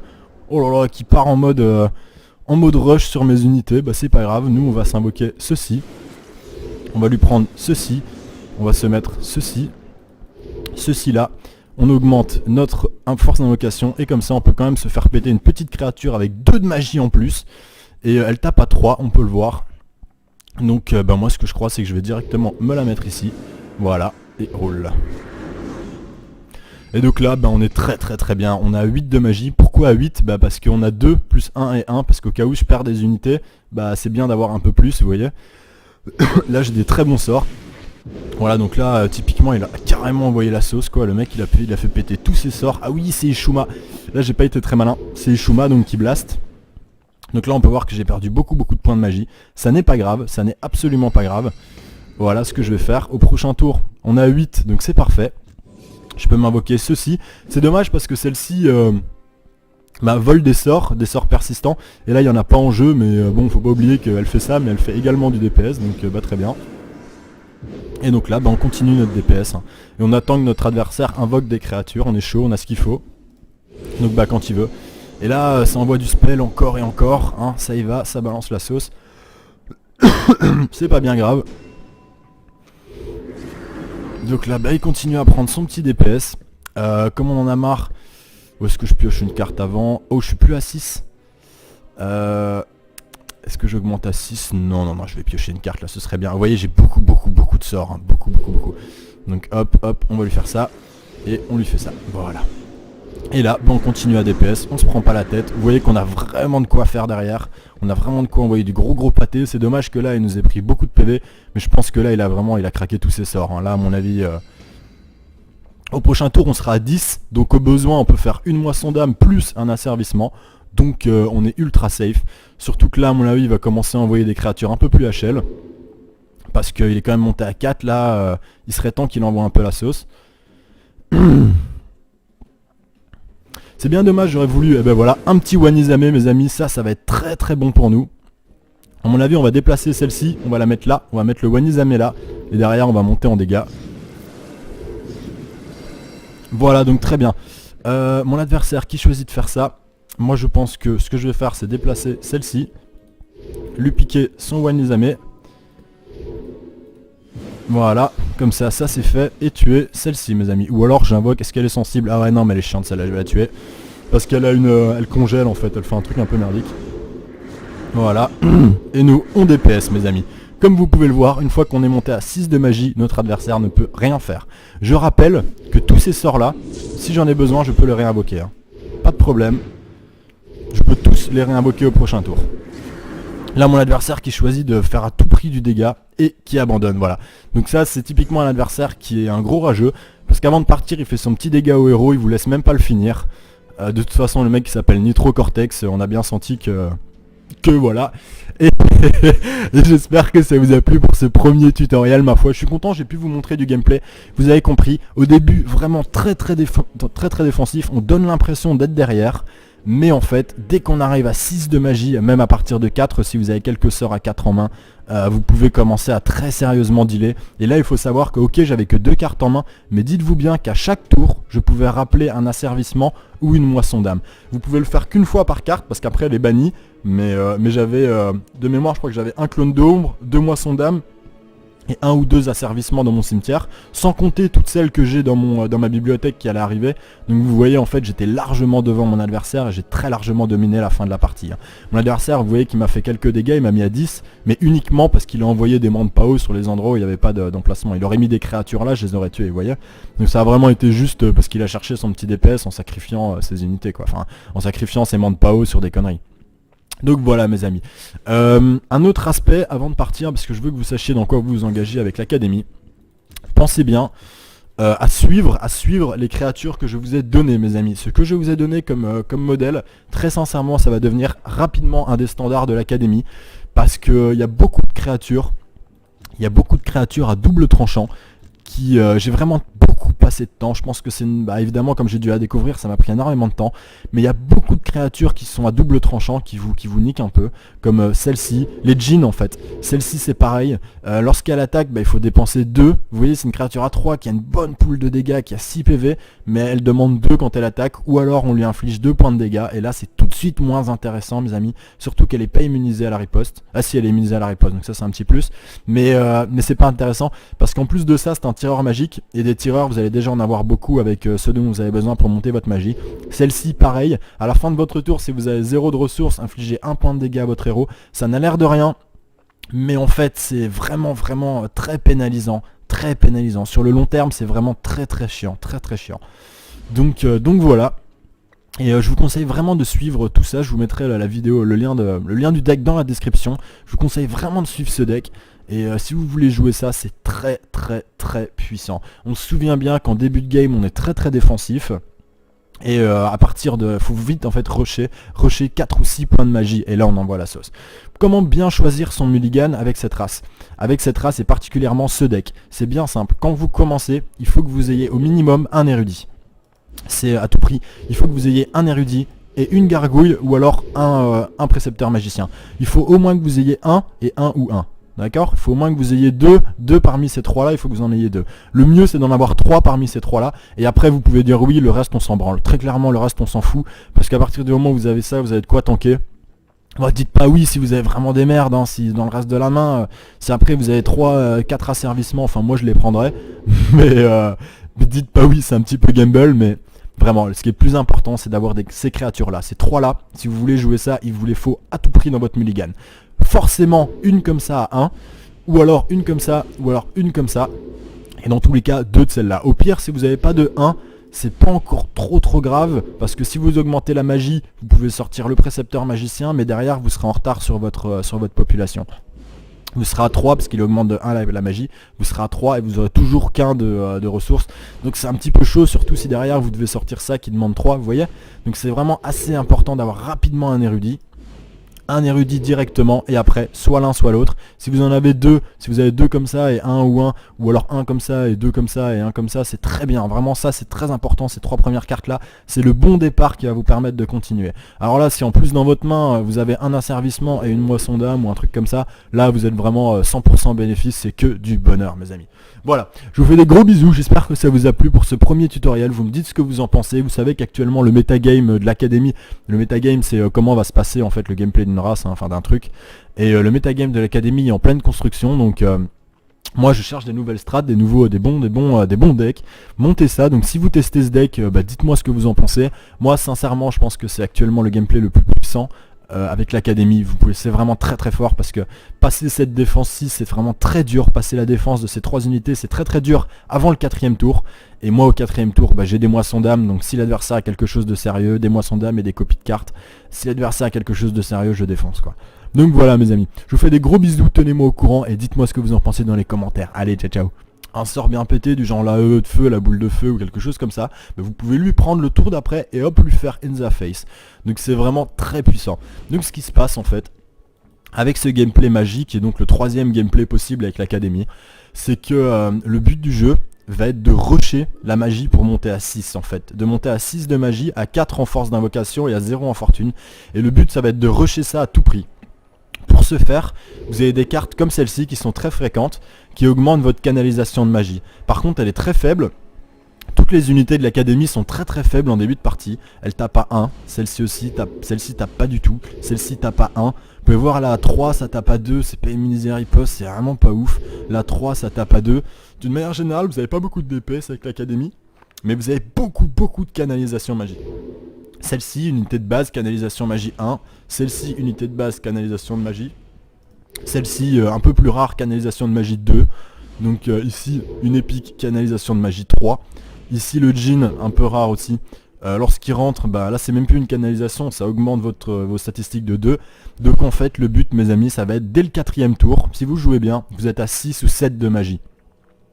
Oh là là, qui part en mode rush sur mes unités, c'est pas grave, nous on va s'invoquer ceci. On va lui prendre ceci, on va se mettre ceci là. On augmente notre force d'invocation et comme ça on peut quand même se faire péter une petite créature avec 2 de magie en plus. Et elle tape à 3, on peut le voir. Donc moi ce que je crois c'est que je vais directement me la mettre ici. Voilà, et roule. Et donc là on est très très très bien, on a 8 de magie. Pourquoi 8 ? Parce qu'on a 2 plus 1 et 1, parce qu'au cas où je perds des unités, c'est bien d'avoir un peu plus, vous voyez. Là j'ai des très bons sorts. Voilà, donc là typiquement il a carrément envoyé la sauce quoi, le mec il a fait péter tous ses sorts. Ah oui, c'est Ishuma, là j'ai pas été très malin, c'est Ishuma donc qui blast. Donc là on peut voir que j'ai perdu beaucoup de points de magie. Ça n'est pas grave, ça n'est absolument pas grave. Voilà ce que je vais faire. Au prochain tour on a 8, donc c'est parfait. Je peux m'invoquer ceci. C'est dommage parce que celle-ci vole des sorts persistants. Et là il n'y en a pas en jeu, mais bon faut pas oublier qu'elle fait ça, mais elle fait également du DPS, donc très bien. Et donc là, bah, on continue notre DPS, hein. Et on attend que notre adversaire invoque des créatures, on est chaud, on a ce qu'il faut. Donc bah quand il veut. Et là, ça envoie du spell encore et encore, hein. Ça y va, ça balance la sauce. C'est pas bien grave. Donc là, bah, il continue à prendre son petit DPS. Comme on en a marre, où est-ce que je pioche une carte avant? Oh, je suis plus à 6. Est-ce que j'augmente à 6? Non, non, non, je vais piocher une carte là, ce serait bien. Vous voyez, j'ai beaucoup de sorts, hein. Beaucoup. Donc hop, on va lui faire ça. Et on lui fait ça, voilà. Et là, bah, on continue à DPS, on se prend pas la tête. Vous voyez qu'on a vraiment de quoi faire derrière. On a vraiment de quoi envoyer du gros pâté. C'est dommage que là, il nous ait pris beaucoup de PV. Mais je pense que là, il a craqué tous ses sorts, hein. Là, à mon avis... Au prochain tour, on sera à 10. Donc au besoin, on peut faire une moisson d'âme plus un asservissement. Donc on est ultra safe. Surtout que là, à mon avis, il va commencer à envoyer des créatures un peu plus HL. Parce qu'il est quand même monté à 4. Là, il serait temps qu'il envoie un peu la sauce. C'est bien dommage, j'aurais voulu, eh ben voilà, un petit Wanizame, mes amis. Ça va être très bon pour nous. À mon avis, on va déplacer celle-ci. On va la mettre là. On va mettre le Wanizame là. Et derrière, on va monter en dégâts. Voilà, donc très bien. Mon adversaire qui choisit de faire ça, moi je pense que ce que je vais faire, c'est déplacer celle-ci, lui piquer son Wanizame. Voilà, comme ça c'est fait, et tuer celle-ci, mes amis. Ou alors j'invoque, est-ce qu'elle est sensible? Ah ouais, non, mais elle est chiante, celle-là, je vais la tuer. Parce qu'elle a elle congèle en fait, elle fait un truc un peu merdique. Voilà, et nous, on DPS, mes amis. Comme vous pouvez le voir, une fois qu'on est monté à 6 de magie, notre adversaire ne peut rien faire. Je rappelle que tous ces sorts là, si j'en ai besoin, je peux les réinvoquer, hein. Pas de problème. Je peux tous les réinvoquer au prochain tour. Là, mon adversaire qui choisit de faire à tout prix du dégât et qui abandonne, voilà. Donc ça, c'est typiquement un adversaire qui est un gros rageux. Parce qu'avant de partir, il fait son petit dégât au héros, il vous laisse même pas le finir. De toute façon, le mec qui s'appelle Nitro Cortex, on a bien senti que voilà. Et j'espère que ça vous a plu pour ce premier tutoriel, ma foi. Je suis content, j'ai pu vous montrer du gameplay. Vous avez compris, au début, vraiment très défensif. On donne l'impression d'être derrière. Mais en fait, dès qu'on arrive à 6 de magie, même à partir de 4, si vous avez quelques sorts à 4 en main, vous pouvez commencer à très sérieusement dealer. Et là, il faut savoir que, ok, j'avais que 2 cartes en main, mais dites-vous bien qu'à chaque tour, je pouvais rappeler un asservissement ou une moisson d'âme. Vous pouvez le faire qu'une fois par carte, parce qu'après, elle est bannie. Mais j'avais, de mémoire, je crois que j'avais un clone d'ombre, 2 moissons d'âme, et 1 ou 2 asservissements dans mon cimetière, sans compter toutes celles que j'ai dans ma bibliothèque qui allait arriver. Donc vous voyez, en fait, j'étais largement devant mon adversaire et j'ai très largement dominé la fin de la partie, hein. Mon adversaire, vous voyez qu'il m'a fait quelques dégâts, il m'a mis à 10, mais uniquement parce qu'il a envoyé des mantes Pao sur les endroits où il n'y avait pas d'emplacement. Il aurait mis des créatures là, je les aurais tuées, vous voyez. Donc ça a vraiment été juste parce qu'il a cherché son petit DPS en sacrifiant ses unités, quoi. Enfin, en sacrifiant ses mantes Pao sur des conneries. Donc voilà, mes amis. Un autre aspect avant de partir, parce que je veux que vous sachiez dans quoi vous vous engagez avec l'académie. Pensez bien à suivre les créatures que je vous ai données, mes amis. Ce que je vous ai donné comme modèle, très sincèrement, ça va devenir rapidement un des standards de l'académie. Parce qu'il y a beaucoup de créatures. Il y a beaucoup de créatures à double tranchant. J'ai vraiment beaucoup passé de temps. Je pense que c'est évidemment, comme j'ai dû la découvrir, ça m'a pris énormément de temps. Mais il y a beaucoup de créatures qui sont à double tranchant, qui vous niquent un peu. Comme celle-ci, les djinns en fait. Celle-ci c'est pareil. Lorsqu'elle attaque, il faut dépenser 2. Vous voyez, c'est une créature à 3 qui a une bonne pool de dégâts, qui a 6 PV. Mais elle demande 2 quand elle attaque. Ou alors on lui inflige 2 points de dégâts. Et là c'est tout de suite moins intéressant, mes amis. Surtout qu'elle n'est pas immunisée à la riposte. Ah si, elle est immunisée à la riposte, donc ça c'est un petit plus. Mais c'est pas intéressant. Parce qu'en plus de ça, c'est un tireur magique. Et des tireurs, vous allez déjà en avoir beaucoup avec ceux dont vous avez besoin pour monter votre magie. Celle-ci, pareil. À la fin de votre tour, si vous avez 0 de ressources, infligez 1 point de dégâts à votre héros. Ça n'a l'air de rien. Mais en fait, c'est vraiment très pénalisant. Très pénalisant. Sur le long terme, c'est vraiment très chiant. Très chiant. Donc voilà. Et je vous conseille vraiment de suivre tout ça. Je vous mettrai la vidéo, le lien du deck dans la description. Je vous conseille vraiment de suivre ce deck. Et si vous voulez jouer ça, c'est très puissant. On se souvient bien qu'en début de game, on est très défensif. Et à partir de... faut vite en fait rusher 4 ou 6 points de magie. Et là on envoie la sauce. Comment bien choisir son mulligan avec cette race? Avec cette race et particulièrement ce deck. C'est bien simple. Quand vous commencez, il faut que vous ayez au minimum un érudit. C'est à tout prix. Il faut que vous ayez un érudit et une gargouille ou alors un précepteur magicien. Il faut au moins que vous ayez un et un ou un. D'accord? Il faut au moins que vous ayez deux parmi ces 3 là, il faut que vous en ayez 2. Le mieux c'est d'en avoir 3 parmi ces 3 là, et après vous pouvez dire oui, le reste on s'en branle. Très clairement le reste on s'en fout, parce qu'à partir du moment où vous avez ça, vous avez de quoi tanker. Bon, dites pas oui si vous avez vraiment des merdes, hein, si dans le reste de la main, si après vous avez 4 asservissements, enfin moi je les prendrais, mais dites pas oui, c'est un petit peu gamble, mais vraiment, ce qui est plus important, c'est d'avoir ces créatures-là, ces 3-là, si vous voulez jouer ça, il vous les faut à tout prix dans votre mulligan. Forcément, une comme ça à 1, ou alors une comme ça, ou alors une comme ça, et dans tous les cas, 2 de celle-là. Au pire, si vous n'avez pas de 1, c'est pas encore trop grave, parce que si vous augmentez la magie, vous pouvez sortir le précepteur magicien, mais derrière vous serez en retard sur votre population. Vous serez à 3 parce qu'il augmente de 1 la magie, vous serez à 3 et vous aurez toujours qu'un de ressources. Donc c'est un petit peu chaud, surtout si derrière vous devez sortir ça qui demande 3, vous voyez. Donc c'est vraiment assez important d'avoir rapidement un érudit directement, et après soit l'un soit l'autre. Si vous en avez 2, si vous avez 2 comme ça et 1 ou 1, ou alors 1 comme ça et 2 comme ça et 1 comme ça, c'est très bien. Vraiment ça c'est très important, ces 3 premières cartes là, c'est le bon départ qui va vous permettre de continuer. Alors là si en plus dans votre main vous avez un asservissement et une moisson d'âme ou un truc comme ça, là vous êtes vraiment 100% bénéfice, c'est que du bonheur mes amis. Voilà, je vous fais des gros bisous, j'espère que ça vous a plu pour ce premier tutoriel, vous me dites ce que vous en pensez. Vous savez qu'actuellement le metagame de l'académie, le metagame c'est comment va se passer en fait le gameplay d'une race, hein, enfin d'un truc, et le metagame de l'académie est en pleine construction, donc moi je cherche des nouvelles strats, des bons decks, montez ça. Donc si vous testez ce deck, dites-moi ce que vous en pensez. Moi sincèrement je pense que c'est actuellement le gameplay le plus puissant avec l'académie. C'est vraiment très fort, parce que passer cette défense 6 c'est vraiment très dur. Passer la défense de ces 3 unités c'est très dur avant le 4ème tour. Et moi au 4ème tour j'ai des moissons d'âme, donc si l'adversaire a quelque chose de sérieux, des moissons d'âme et des copies de cartes. Si l'adversaire a quelque chose de sérieux, je défonce quoi. Donc voilà mes amis, je vous fais des gros bisous, tenez-moi au courant et dites-moi ce que vous en pensez dans les commentaires. Allez, ciao. Un sort bien pété du genre la de feu, la boule de feu ou quelque chose comme ça, mais vous pouvez lui prendre le tour d'après et hop lui faire in the face. Donc c'est vraiment très puissant. Donc ce qui se passe en fait avec ce gameplay magique, et donc le 3ème gameplay possible avec l'académie, c'est que le but du jeu va être de rusher la magie pour monter à 6 en fait. De monter à 6 de magie, à 4 en force d'invocation et à 0 en fortune. Et le but ça va être de rusher ça à tout prix. Pour ce faire, vous avez des cartes comme celle-ci qui sont très fréquentes, qui augmentent votre canalisation de magie. Par contre, elle est très faible. Toutes les unités de l'académie sont très faibles en début de partie. Elle tape à 1, celle-ci aussi, celle-ci tape pas du tout, celle-ci tape à 1. Vous pouvez voir là à 3 ça tape à 2, c'est pas une riposte, c'est vraiment pas ouf. Là 3 ça tape à 2. D'une manière générale, vous avez pas beaucoup de DPS avec l'académie, mais vous avez beaucoup de canalisation magie. Celle-ci, unité de base, canalisation magie 1. Celle-ci, unité de base, canalisation de magie. Celle-ci, un peu plus rare, canalisation de magie 2. Donc ici, une épique, canalisation de magie 3. Ici, le djinn, un peu rare aussi. Lorsqu'il rentre, là c'est même plus une canalisation, ça augmente vos statistiques de 2. Donc en fait, le but, mes amis, ça va être dès le 4ème tour. Si vous jouez bien, vous êtes à 6 ou 7 de magie.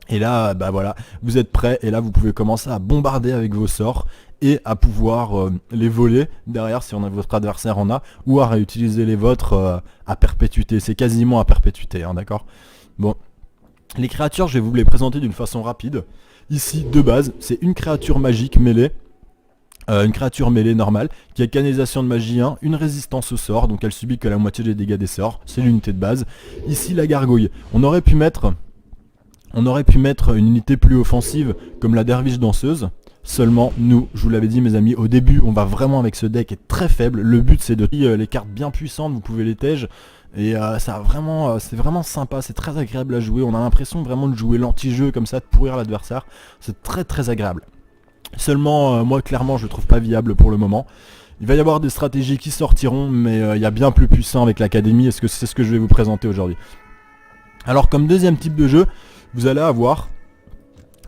Et là, voilà, vous êtes prêts, et là vous pouvez commencer à bombarder avec vos sorts et à pouvoir les voler derrière si votre adversaire en a, ou à réutiliser les vôtres à perpétuité. C'est quasiment à perpétuité, hein, d'accord. Bon, les créatures, je vais vous les présenter d'une façon rapide. Ici, de base, c'est une créature magique mêlée. Une créature mêlée normale qui a canalisation de magie 1, une résistance au sort, donc elle subit que la moitié des dégâts des sorts, c'est l'unité de base. Ici la gargouille, on aurait pu mettre une unité plus offensive comme la derviche danseuse. Seulement nous, je vous l'avais dit mes amis, au début on va vraiment avec ce deck est très faible. Le but c'est de les cartes bien puissantes, vous pouvez les tège. Et c'est vraiment sympa, c'est très agréable à jouer. On a l'impression vraiment de jouer l'anti-jeu comme ça, de pourrir l'adversaire. C'est très agréable. Seulement moi clairement je le trouve pas viable pour le moment. Il va y avoir des stratégies qui sortiront, mais il y a bien plus puissant avec l'académie, et c'est ce que je vais vous présenter aujourd'hui. Alors comme deuxième type de jeu, vous allez avoir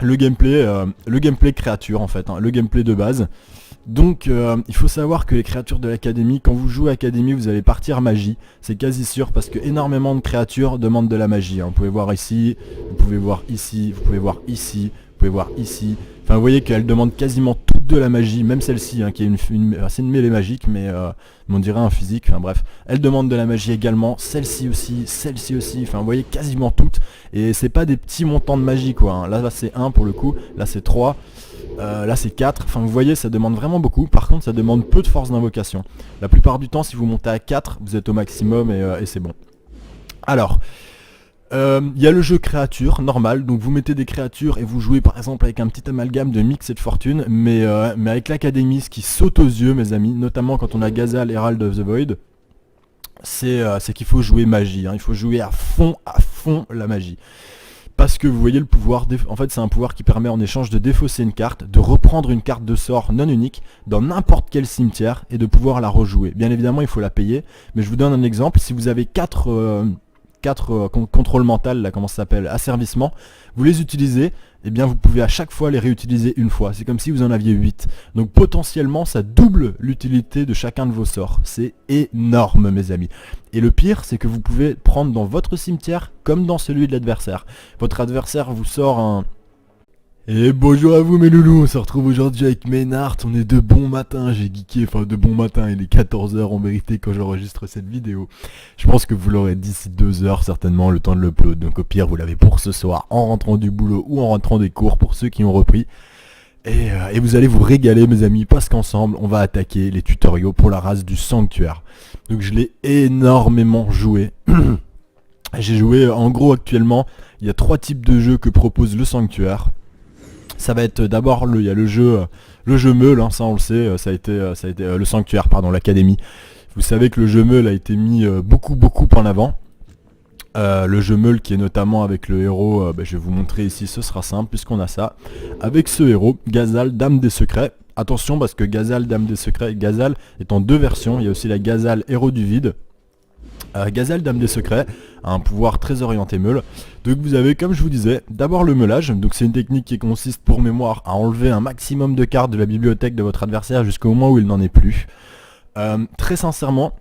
le gameplay créature en fait, hein, le gameplay de base. Donc il faut savoir que les créatures de l'académie, quand vous jouez académie, vous allez partir magie, c'est quasi sûr, parce que énormément de créatures demandent de la magie, hein. Vous pouvez voir ici, vous pouvez voir ici, vous pouvez voir ici, vous pouvez voir ici. Enfin vous voyez qu'elles demandent quasiment toutes de la magie, même celle-ci hein, qui est c'est une mêlée magique, mais on dirait un physique, enfin bref. Elle demande de la magie également, celle-ci aussi, enfin vous voyez quasiment toutes. Et c'est pas des petits montants de magie quoi, hein. Là c'est 1 pour le coup, là c'est 3. Là c'est 4, enfin vous voyez ça demande vraiment beaucoup. Par contre ça demande peu de force d'invocation. La plupart du temps si vous montez à 4 vous êtes au maximum et c'est bon. Alors Il y a le jeu créature, normal, donc vous mettez des créatures et vous jouez par exemple avec un petit amalgame de mix et de fortune, mais avec l'académie, ce qui saute aux yeux mes amis, notamment quand on a Ghazal, Herald of the Void, c'est qu'il faut jouer magie, hein. Il faut jouer à fond la magie. Parce que vous voyez le pouvoir, en fait c'est un pouvoir qui permet en échange de défausser une carte, de reprendre une carte de sort non unique dans n'importe quel cimetière et de pouvoir la rejouer. Bien évidemment il faut la payer, mais je vous donne un exemple, si vous avez 4 contrôle mental, là comment ça s'appelle, asservissement, vous les utilisez, et bien vous pouvez à chaque fois les réutiliser une fois. C'est comme si vous en aviez 8. Donc potentiellement ça double l'utilité de chacun de vos sorts. C'est énorme mes amis. Et le pire c'est que vous pouvez prendre dans votre cimetière comme dans celui de l'adversaire. Votre adversaire vous sort un... Et bonjour à vous mes loulous, on se retrouve aujourd'hui avec Ménard, on est de bon matin, j'ai geeké, enfin de bon matin, il est 14 heures en vérité quand j'enregistre cette vidéo. Je pense que vous l'aurez d'ici 2 heures certainement, le temps de l'upload, donc au pire vous l'avez pour ce soir, en rentrant du boulot ou en rentrant des cours pour ceux qui ont repris. Et vous allez vous régaler mes amis, parce qu'ensemble on va attaquer les tutoriaux pour la race du sanctuaire. Donc je l'ai énormément joué. J'ai joué en gros actuellement, il y a 3 types de jeux que propose le sanctuaire. Ça va être d'abord il y a le jeu Meule, hein, ça on le sait, ça a été le sanctuaire, pardon, l'académie. Vous savez que le jeu Meule a été mis beaucoup en avant. Le jeu Meule qui est notamment avec le héros, je vais vous montrer ici, ce sera simple puisqu'on a ça. Avec ce héros, Ghazal, Dame des Secrets. Attention parce que Ghazal, Dame des Secrets, Ghazal est en 2 versions. Il y a aussi la Ghazal, Héros du Vide. Ghazal, Dame des Secrets, a un pouvoir très orienté meule. Donc vous avez, comme je vous disais, d'abord le meulage. Donc c'est une technique qui consiste pour mémoire à enlever un maximum de cartes de la bibliothèque de votre adversaire jusqu'au moment où il n'en est plus. Très sincèrement,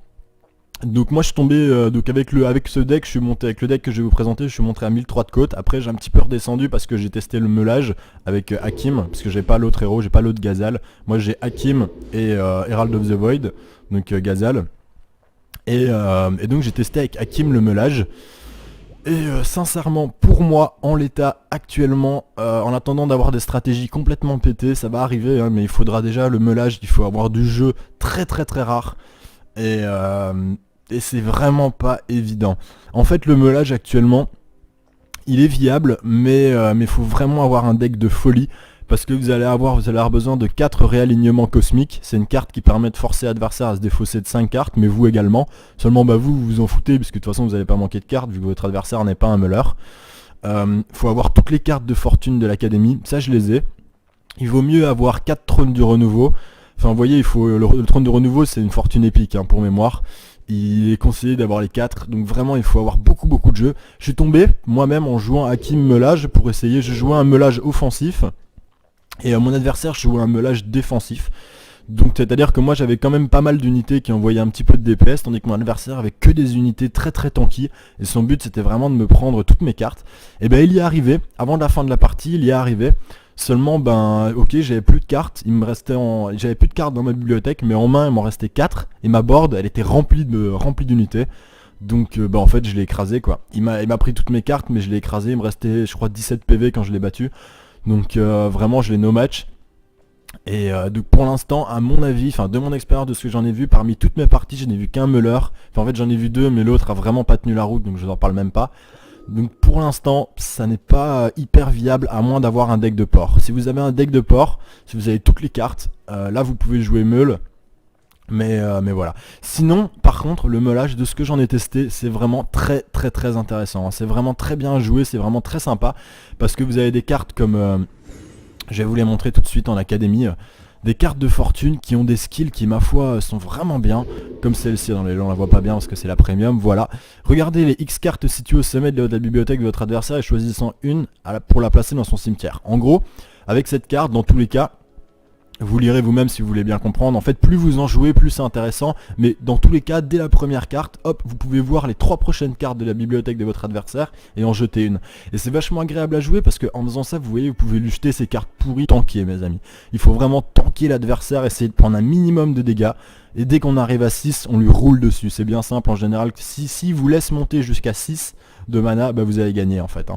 donc moi je suis tombé donc avec ce deck, je suis monté avec le deck que je vais vous présenter, je suis monté à 1003 de côte. Après j'ai un petit peu redescendu parce que j'ai testé le meulage avec Hakim, parce que j'ai pas l'autre héros, j'ai pas l'autre Ghazal. Moi j'ai Hakim et Herald of the Void, donc Ghazal. Et donc j'ai testé avec Hakim le meulage. Et sincèrement, pour moi, en l'état actuellement, en attendant d'avoir des stratégies complètement pétées, ça va arriver, hein, mais il faudra déjà le meulage, il faut avoir du jeu très rare. Et c'est vraiment pas évident. En fait, le meulage actuellement, il est viable, mais faut vraiment avoir un deck de folie. Parce que vous allez avoir besoin de 4 réalignements cosmiques. C'est une carte qui permet de forcer l'adversaire à se défausser de 5 cartes, mais vous également. Seulement vous vous en foutez, puisque de toute façon vous n'allez pas manquer de cartes, vu que votre adversaire n'est pas un meuleur. Faut avoir toutes les cartes de fortune de l'académie, ça je les ai. Il vaut mieux avoir 4 trônes du renouveau. Enfin vous voyez, le trône du renouveau c'est une fortune épique, hein, pour mémoire. Il est conseillé d'avoir les 4, donc vraiment il faut avoir beaucoup de jeux. Je suis tombé moi-même en jouant Hakim meulage pour essayer, je jouais un meulage offensif. Et mon adversaire jouait un meulage défensif. Donc c'est à dire que moi j'avais quand même pas mal d'unités qui envoyaient un petit peu de DPS, tandis que mon adversaire avait que des unités très tanky. Et son but c'était vraiment de me prendre toutes mes cartes. Et il y est arrivé, avant la fin de la partie, il y est arrivé. Seulement ok, j'avais plus de cartes, j'avais plus de cartes dans ma bibliothèque, mais en main il m'en restait 4. Et ma board elle était remplie d'unités. Donc en fait je l'ai écrasé quoi. Il m'a pris toutes mes cartes mais je l'ai écrasé, il me restait je crois 17 PV quand je l'ai battu. Donc vraiment je l'ai no match. Et donc pour l'instant à mon avis, enfin de mon expérience, de ce que j'en ai vu, parmi toutes mes parties je n'ai vu qu'un meuleur. Enfin en fait j'en ai vu 2 mais l'autre a vraiment pas tenu la route, donc je n'en parle même pas. Donc pour l'instant ça n'est pas hyper viable à moins d'avoir un deck de port. Si vous avez un deck de port, si vous avez toutes les cartes, là vous pouvez jouer meule. Mais voilà. Sinon, par contre, le meulage, de ce que j'en ai testé, c'est vraiment très intéressant. C'est vraiment très bien joué, c'est vraiment très sympa. Parce que vous avez des cartes comme... je vais vous les montrer tout de suite en académie. Des cartes de fortune qui ont des skills qui, ma foi, sont vraiment bien. Comme celle-ci, dans les on la voit pas bien parce que c'est la premium, voilà. Regardez les X cartes situées au sommet de la bibliothèque de votre adversaire et choisissant une pour la placer dans son cimetière. En gros, avec cette carte, dans tous les cas... Vous lirez vous-même si vous voulez bien comprendre. En fait, plus vous en jouez, plus c'est intéressant. Mais dans tous les cas, dès la première carte, hop, vous pouvez voir les 3 prochaines cartes de la bibliothèque de votre adversaire et en jeter une. Et c'est vachement agréable à jouer parce qu'en faisant ça, vous voyez, vous pouvez lui jeter ces cartes pourries, tanker mes amis. Il faut vraiment tanker l'adversaire, essayer de prendre un minimum de dégâts. Et dès qu'on arrive à 6, on lui roule dessus. C'est bien simple en général. Si vous laisse monter jusqu'à 6 de mana, vous avez gagné en fait.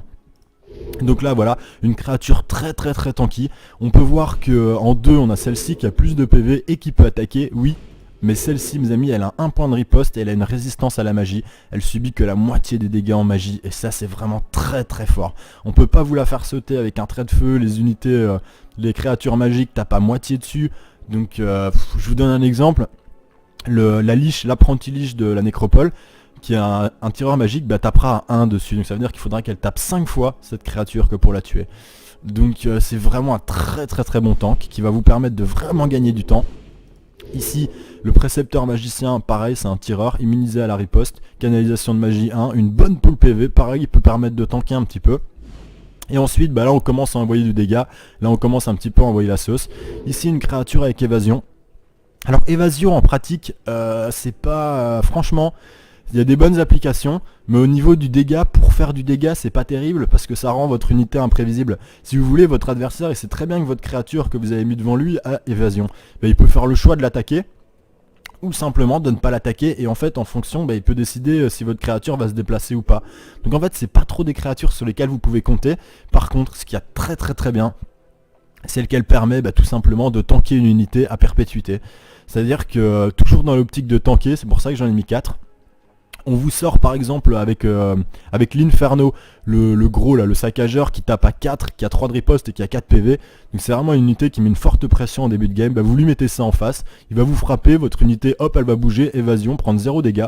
Donc là voilà, une créature très tanky. On peut voir que en 2 on a celle-ci qui a plus de PV et qui peut attaquer, oui. Mais celle-ci, mes amis, elle a un point de riposte et elle a une résistance à la magie. Elle subit que la moitié des dégâts en magie et ça c'est vraiment très très fort. On peut pas vous la faire sauter avec un trait de feu, les unités, les créatures magiques tapent à moitié dessus. Donc je vous donne un exemple. La liche, l'apprenti liche de la nécropole, qui est un tireur magique, bah tapera à 1 dessus. Donc ça veut dire qu'il faudra qu'elle tape 5 fois cette créature que pour la tuer. Donc c'est vraiment un très très très bon tank qui va vous permettre de vraiment gagner du temps. Ici, le précepteur magicien, pareil, c'est un tireur, immunisé à la riposte, canalisation de magie 1, une bonne pool PV, pareil, il peut permettre de tanker un petit peu. Et ensuite, bah là on commence à envoyer du dégât, là on commence un petit peu à envoyer la sauce. Ici, une créature avec évasion. Alors évasion en pratique, c'est pas... franchement, il y a des bonnes applications, mais au niveau du dégât, pour faire du dégât, c'est pas terrible parce que ça rend votre unité imprévisible. Si vous voulez, votre adversaire, il sait très bien que votre créature que vous avez mis devant lui a évasion. Bah, il peut faire le choix de l'attaquer, ou simplement de ne pas l'attaquer, et en fait, en fonction, bah, il peut décider si votre créature va se déplacer ou pas. Donc en fait, c'est pas trop des créatures sur lesquelles vous pouvez compter. Par contre, ce qui est très très très bien, c'est qu'elle permet tout simplement de tanker une unité à perpétuité. C'est-à-dire que, toujours dans l'optique de tanker, c'est pour ça que j'en ai mis 4. On vous sort par exemple avec l'Inferno, le gros là, le saccageur qui tape à 4, qui a 3 de riposte et qui a 4 PV. Donc c'est vraiment une unité qui met une forte pression en début de game. Bah, vous lui mettez ça en face, il va vous frapper, votre unité hop elle va bouger, évasion, prendre 0 dégâts.